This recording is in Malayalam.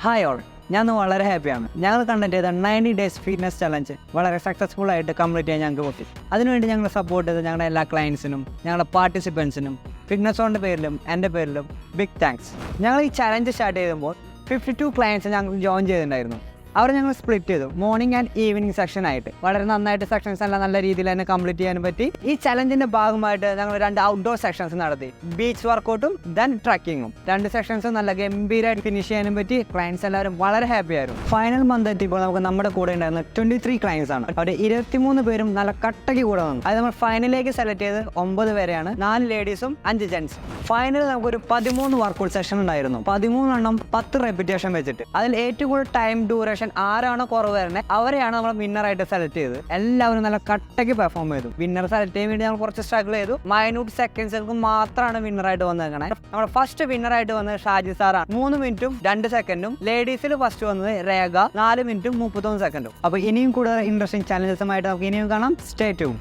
ഹായ് ഓൾ, ഞാൻ വളരെ ഹാപ്പിയാണ്. ഞങ്ങൾ കണ്ടക്ട് ചെയ്ത 90 ഡേയ്സ് ഫിറ്റ്നസ് ചലഞ്ച് വളരെ സക്സസ്ഫുൾ ആയിട്ട് കംപ്ലീറ്റ് ചെയ്യാൻ ഞങ്ങൾക്ക് പറ്റി. അതിനുവേണ്ടി ഞങ്ങൾ സപ്പോർട്ട് ചെയ്ത ഞങ്ങളുടെ എല്ലാ ക്ലയൻസിനും ഞങ്ങളുടെ പാർട്ടിസിപ്പൻസിനും ഫിറ്റ്നസ് ഓണിൻ്റെ പേരിലും എൻ്റെ പേരിലും ബിഗ് താങ്ക്സ്. ഞങ്ങൾ ഈ ചലഞ്ച് സ്റ്റാർട്ട് ചെയ്യുമ്പോൾ 52 ക്ലയൻസ് ഞങ്ങൾ ജോയിൻ ചെയ്തിട്ടുണ്ടായിരുന്നു. അവർ ഞങ്ങൾ സ്പ്ലിറ്റ് ചെയ്തു മോർണിംഗ് ആൻഡ് ഈവനിങ് സെക്ഷൻ ആയിട്ട്. വളരെ നന്നായിട്ട് സെക്ഷൻസ് എല്ലാം നല്ല രീതിയിൽ തന്നെ കംപ്ലീറ്റ് ചെയ്യാൻ പറ്റി. ഈ ചലഞ്ചിന്റെ ഭാഗമായിട്ട് ഞങ്ങൾ 2 ഔട്ട്ഡോർ സെക്ഷൻസ് നടത്തി. ബീച്ച് വർക്കൗട്ടും ദെൻ ട്രക്കിങ്ങും. 2 സെക്ഷൻസ് നല്ല ഗംഭീരമായിട്ട് ഫിനിഷ് ചെയ്യാനും പറ്റി. ക്ലയൻസ് എല്ലാവരും വളരെ ഹാപ്പി ആയിരുന്നു. ഫൈനൽ മന്ത് എത്തിയപ്പോൾ നമുക്ക് നമ്മുടെ കൂടെ ഉണ്ടായിരുന്ന 23 ക്ലയൻസ് ആണ്. അവർ 23 പേരും നല്ല കട്ടയ്ക്ക് കൂടെ വന്നു. അത് നമ്മൾ ഫൈനലിലേക്ക് സെലക്ട് ചെയ്ത് 9 പേരെയാണ്. 4 ലേഡീസും 5 ജെൻസും. ഫൈനലിൽ നമുക്കൊരു 13 വർക്കൗട്ട് സെഷൻ ഉണ്ടായിരുന്നു. 13 എണ്ണം 10 റെപ്പിറ്റേഷൻ വെച്ചിട്ട്. അതിൽ ഏറ്റവും കൂടുതൽ ടൈം ഡ്യൂറേഷൻ ആരാണോ കുറവ് വരുന്നത് അവരെയാണ് നമ്മൾ വിന്നറായിട്ട് സെലക്ട് ചെയ്തത്. എല്ലാവരും നല്ല കട്ടയ്ക്ക് പെർഫോം ചെയ്തു. വിന്നർ സെലക്ട് ചെയ്യാൻ വേണ്ടി നമ്മൾ കുറച്ച് സ്ട്രഗിൾ ചെയ്തു. മൈന്യൂട്ട് സെക്കൻഡ്സുകൾക്ക് മാത്രമാണ് വിന്നറായിട്ട് വന്നേക്കണേ. നമ്മുടെ ഫസ്റ്റ് വിന്നറായിട്ട് വന്നത് ഷാജി സാറാണ്. 3 മിനിറ്റും 2 സെക്കൻഡും. ലേഡീസിൽ ഫസ്റ്റ് വന്നത് രേഖ 4 മിനിറ്റും 31 സെക്കൻഡും. അപ്പോൾ ഇനിയും കൂടുതൽ ഇൻട്രസ്റ്റിംഗ് ചാലഞ്ചസുമായിട്ട് നമുക്ക് ഇനിയും കാണാം. Stay tune.